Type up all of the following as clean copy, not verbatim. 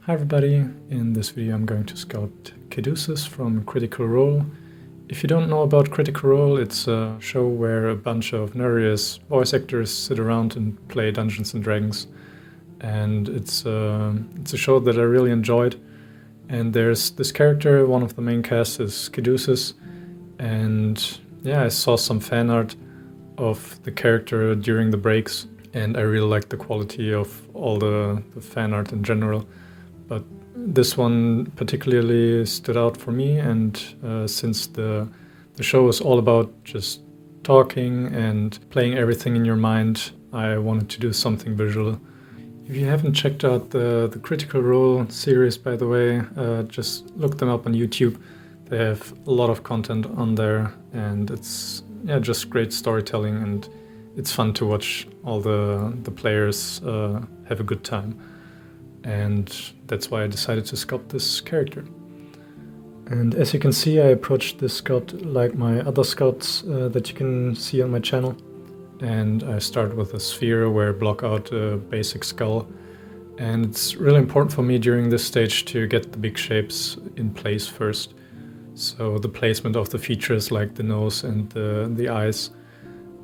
Hi everybody, in this video I'm going to sculpt Caduceus from Critical Role. If you don't know about Critical Role, it's a show where a bunch of nerdiest voice actors sit around and play Dungeons and Dragons. And it's a show that I really enjoyed. And there's this character, one of the main cast is Caduceus. And yeah, I saw some fan art of the character during the breaks. And I really liked the quality of all the fan art in general. But this one particularly stood out for me, and since the show is all about just talking and playing everything in your mind, I wanted to do something visual. If you haven't checked out the Critical Role series, by the way, just look them up on YouTube. They have a lot of content on there, and it's just great storytelling, and it's fun to watch all the players have a good time. And that's why I decided to sculpt this character. And as you can see, I approached this sculpt like my other sculpts that you can see on my channel. And I start with a sphere where I block out a basic skull. And it's really important for me during this stage to get the big shapes in place first. So the placement of the features like the nose and the eyes,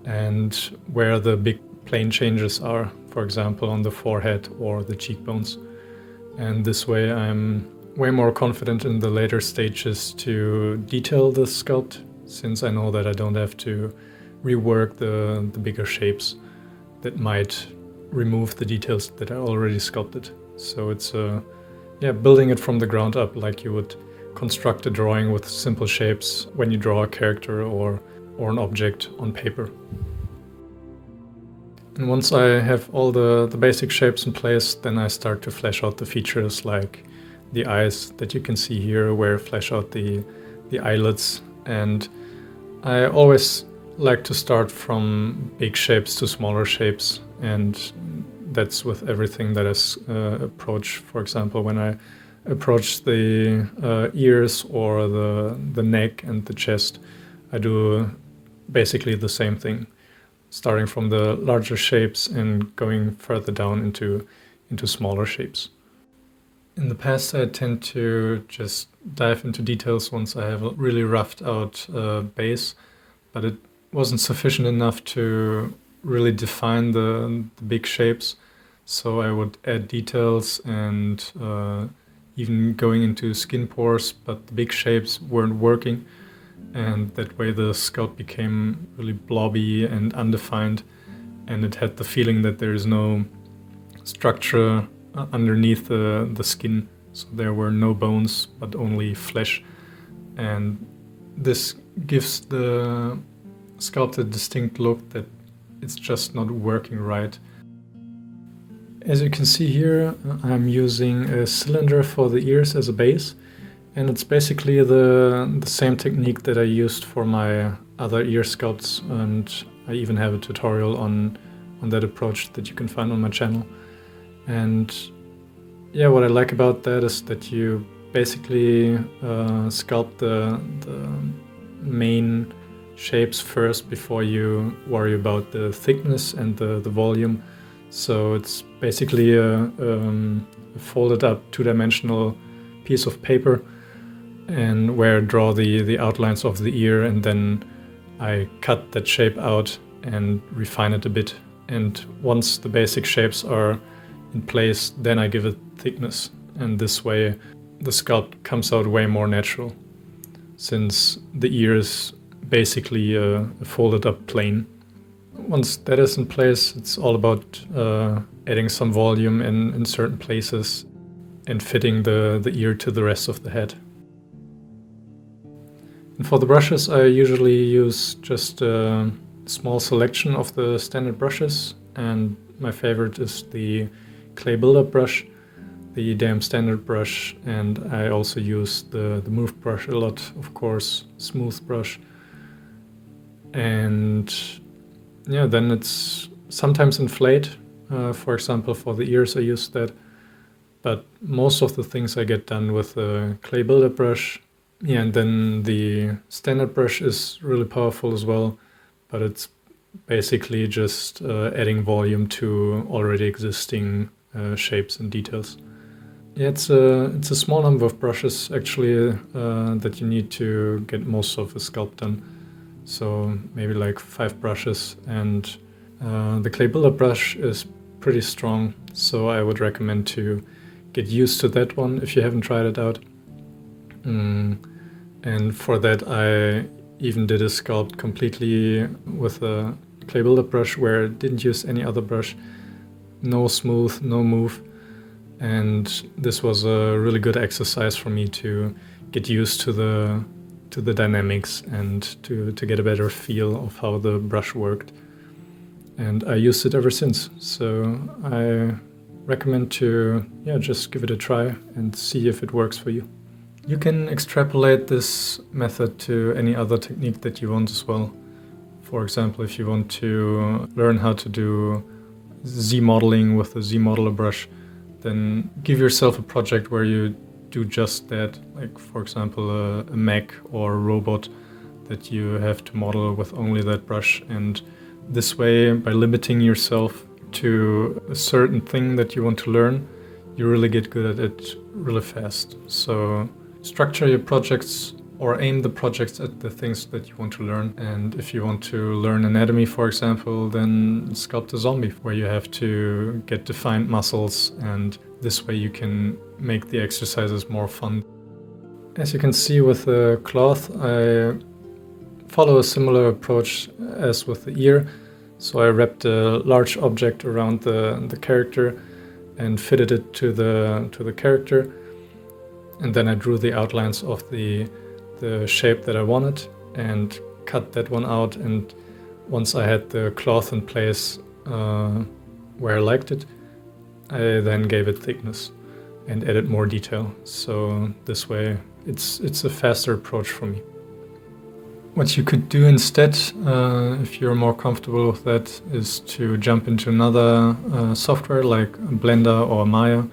and where the big plane changes are, for example on the forehead or the cheekbones. And this way I'm way more confident in the later stages to detail the sculpt, since I know that I don't have to rework the bigger shapes that might remove the details that I already sculpted. So it's building it from the ground up, like you would construct a drawing with simple shapes when you draw a character or an object on paper. And once I have all the basic shapes in place, then I start to flesh out the features like the eyes that you can see here, where I flesh out the eyelids. And I always like to start from big shapes to smaller shapes, and that's with everything that I approach. For example, when I approach the ears or the neck and the chest, I do basically the same thing, starting from the larger shapes and going further down into smaller shapes. In the past, I tend to just dive into details once I have a really roughed out base, but it wasn't sufficient enough to really define the big shapes. So I would add details and even going into skin pores, but the big shapes weren't working. And that way the sculpt became really blobby and undefined, and it had the feeling that there is no structure underneath the skin. So there were no bones, but only flesh. And this gives the sculpt a distinct look that it's just not working right. As you can see here, I'm using a cylinder for the ears as a base. And it's basically the same technique that I used for my other ear sculpts, and I even have a tutorial on that approach that you can find on my channel. And yeah, what I like about that is that you basically sculpt the main shapes first before you worry about the thickness and the volume. So it's basically a folded up two-dimensional piece of paper, and where I draw the outlines of the ear, and then I cut that shape out and refine it a bit. And once the basic shapes are in place, then I give it thickness. And this way the sculpt comes out way more natural, since the ear is basically a folded up plane. Once that is in place, it's all about adding some volume in certain places and fitting the ear to the rest of the head. And for the brushes, I usually use just a small selection of the standard brushes, and my favorite is the clay buildup brush, the damn standard brush, and I also use the move brush a lot, of course, smooth brush. And yeah, then it's sometimes inflate. For example, for the ears I use that, but most of the things I get done with the clay buildup brush. Yeah, and then the standard brush is really powerful as well, but it's basically just adding volume to already existing shapes and details. Yeah, it's a small number of brushes actually that you need to get most of the sculpt done. So maybe like 5 brushes, and the clay builder brush is pretty strong, so I would recommend to get used to that one if you haven't tried it out. And for that I even did a sculpt completely with a clay builder brush where I didn't use any other brush. No smooth, no move. And this was a really good exercise for me to get used to the dynamics and to get a better feel of how the brush worked. And I used it ever since. So I recommend to just give it a try and see if it works for you. You can extrapolate this method to any other technique that you want as well. For example, if you want to learn how to do Z modeling with the Z modeler brush, then give yourself a project where you do just that, like for example a mech or a robot that you have to model with only that brush. And this way, by limiting yourself to a certain thing that you want to learn, you really get good at it really fast. So structure your projects or aim the projects at the things that you want to learn. And if you want to learn anatomy, for example, then sculpt a zombie where you have to get defined muscles, and this way you can make the exercises more fun. As you can see with the cloth, I follow a similar approach as with the ear. So I wrapped a large object around the character and fitted it to the character. And then I drew the outlines of the shape that I wanted and cut that one out. And once I had the cloth in place where I liked it, I then gave it thickness and added more detail. So this way it's a faster approach for me. What you could do instead, if you're more comfortable with that, is to jump into another software like Blender or Maya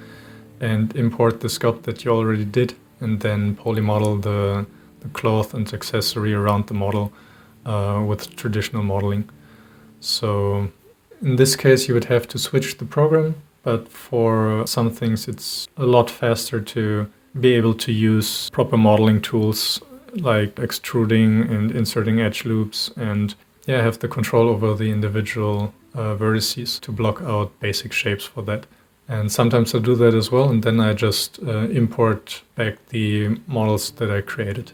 and import the sculpt that you already did, and then polymodel the cloth and accessory around the model with traditional modeling. So in this case you would have to switch the program, but for some things it's a lot faster to be able to use proper modeling tools like extruding and inserting edge loops, and have the control over the individual vertices to block out basic shapes for that. And sometimes I do that as well, and then I just import back the models that I created.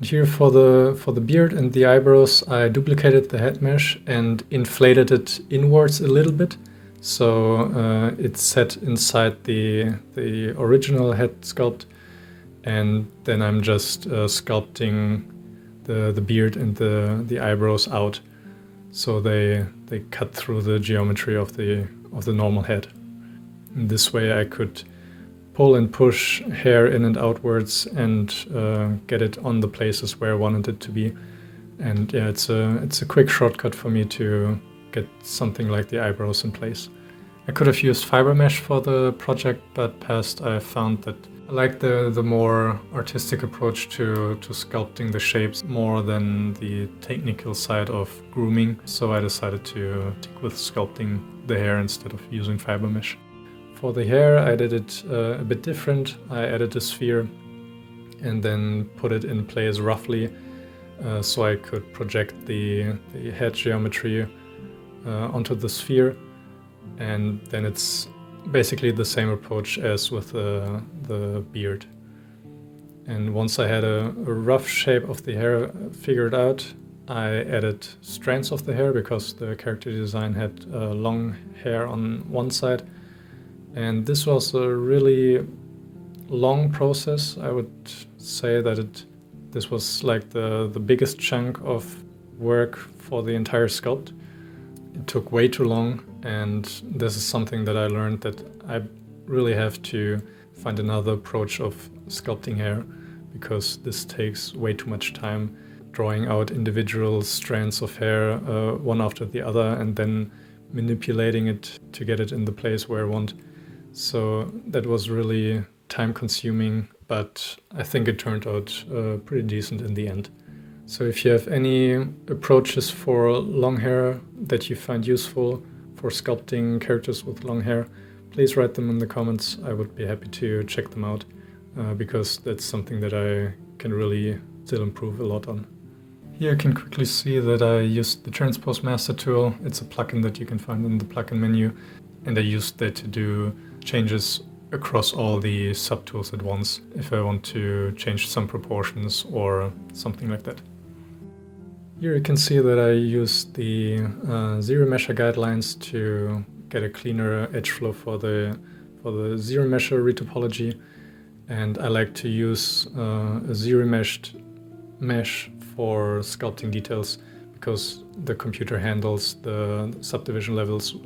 And here for the beard and the eyebrows, I duplicated the head mesh and inflated it inwards a little bit, so it's set inside the original head sculpt. And then I'm just sculpting the beard and the eyebrows out, so they cut through the geometry of the normal head. In this way I could pull and push hair in and outwards and get it on the places where I wanted it to be. And it's a quick shortcut for me to get something like the eyebrows in place. I could have used fiber mesh for the project, but past I found that I like the more artistic approach to sculpting the shapes more than the technical side of grooming, so I decided to stick with sculpting the hair instead of using fiber mesh. For the hair I did it a bit different. I added a sphere and then put it in place roughly so I could project the head geometry onto the sphere, and then it's basically the same approach as with the beard. And once I had a rough shape of the hair figured out, I added strands of the hair because the character design had long hair on one side. And this was a really long process. I would say that this was like the biggest chunk of work for the entire sculpt. It took way too long, and this is something that I learned, that I really have to find another approach of sculpting hair, because this takes way too much time, drawing out individual strands of hair one after the other and then manipulating it to get it in the place where I want. So that was really time consuming, but I think it turned out pretty decent in the end. So if you have any approaches for long hair that you find useful for sculpting characters with long hair, please write them in the comments. I would be happy to check them out because that's something that I can really still improve a lot on. Here you can quickly see that I used the Transpose Master tool. It's a plugin that you can find in the plugin menu, and I used that to do changes across all the subtools at once if I want to change some proportions or something like that. Here you can see that I used the zero measure guidelines to get a cleaner edge flow for the zero measure retopology, and I like to use a zero meshed mesh for sculpting details because the computer handles the subdivision levels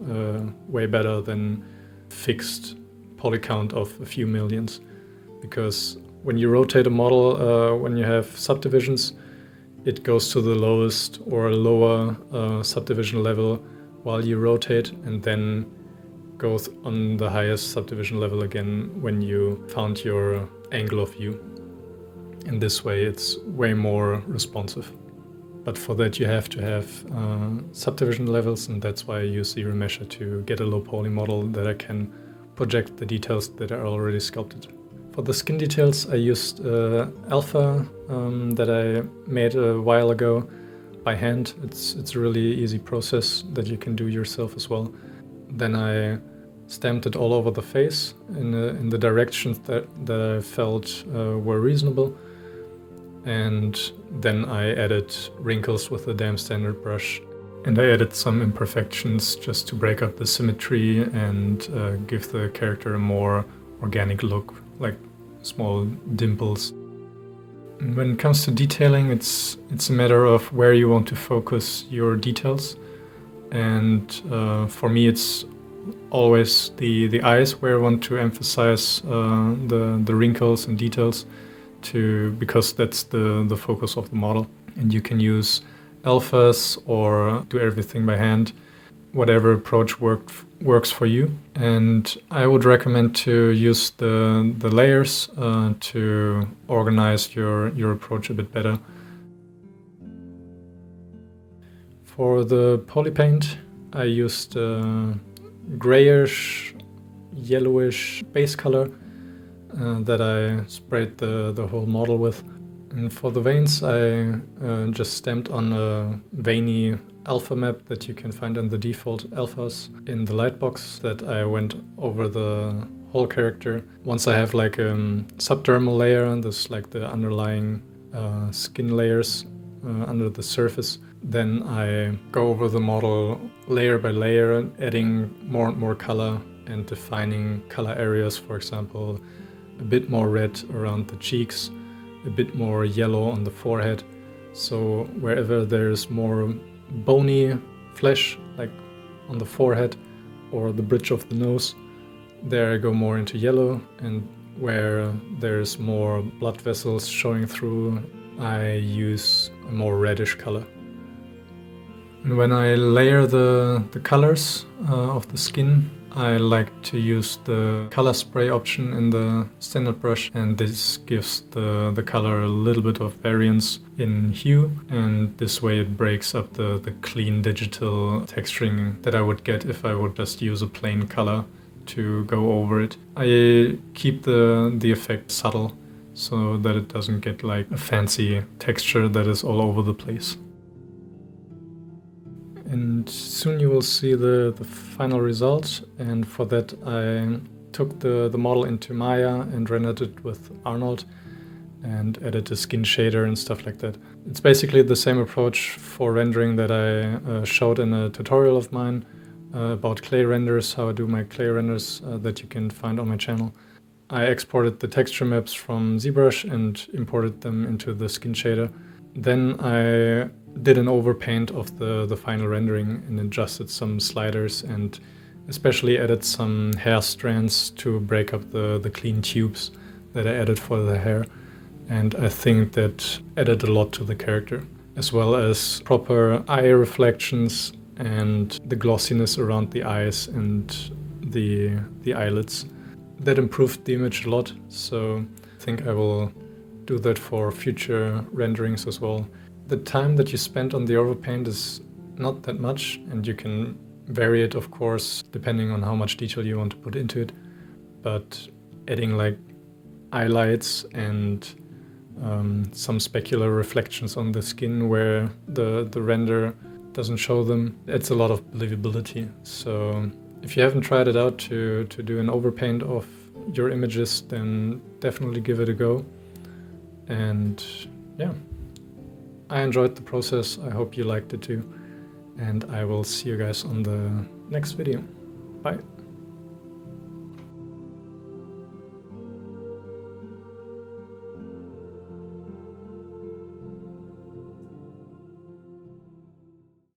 way better than fixed poly count of a few millions. Because when you rotate a model, when you have subdivisions, it goes to the lowest or lower subdivision level while you rotate, and then goes on the highest subdivision level again when you found your angle of view. In this way it's way more responsive. But for that you have to have subdivision levels, and that's why I use zero measure to get a low poly model that I can project the details that are already sculpted. For the skin details I used alpha that I made a while ago by hand. It's a really easy process that you can do yourself as well. Then I stamped it all over the face in the directions that I felt were reasonable. And then I added wrinkles with the damn standard brush. And I added some imperfections just to break up the symmetry and give the character a more organic look, like small dimples. And when it comes to detailing, it's a matter of where you want to focus your details. And for me it's always the eyes where I want to emphasize the wrinkles and details, because that's the focus of the model. And you can use alphas or do everything by hand, whatever approach works for you. And I would recommend to use the layers to organize your approach a bit better. For the Polypaint I used grayish, yellowish base color that I sprayed the whole model with. And for the veins I just stamped on a veiny alpha map that you can find in the default alphas in the lightbox that I went over the whole character. Once I have like a subdermal layer, and this like the underlying skin layers under the surface, then I go over the model layer by layer, adding more and more color and defining color areas. For example, a bit more red around the cheeks, a bit more yellow on the forehead. So wherever there's more bony flesh, like on the forehead or the bridge of the nose, there I go more into yellow, and where there's more blood vessels showing through, I use a more reddish color. And when I layer the colors of the skin, I like to use the color spray option in the standard brush, and this gives the color a little bit of variance in hue, and this way it breaks up the clean digital texturing that I would get if I would just use a plain color to go over it. I keep the effect subtle so that it doesn't get like a fancy texture that is all over the place. And soon you will see the final result, and for that I took the model into Maya and rendered it with Arnold and added a skin shader and stuff like that. It's basically the same approach for rendering that I showed in a tutorial of mine about clay renders, how I do my clay renders that you can find on my channel. I exported the texture maps from ZBrush and imported them into the skin shader. Then I did an overpaint of the final rendering and adjusted some sliders, and especially added some hair strands to break up the clean tubes that I added for the hair. And I think that added a lot to the character, as well as proper eye reflections and the glossiness around the eyes and the eyelids. That improved the image a lot, so I think I will do that for future renderings as well. The time that you spend on the overpaint is not that much, and you can vary it, of course, depending on how much detail you want to put into it, but adding like highlights and some specular reflections on the skin where the render doesn't show them, it's a lot of believability. So if you haven't tried it out to do an overpaint of your images, then definitely give it a go. And yeah, I enjoyed the process. I hope you liked it too. And I will see you guys on the next video. Bye.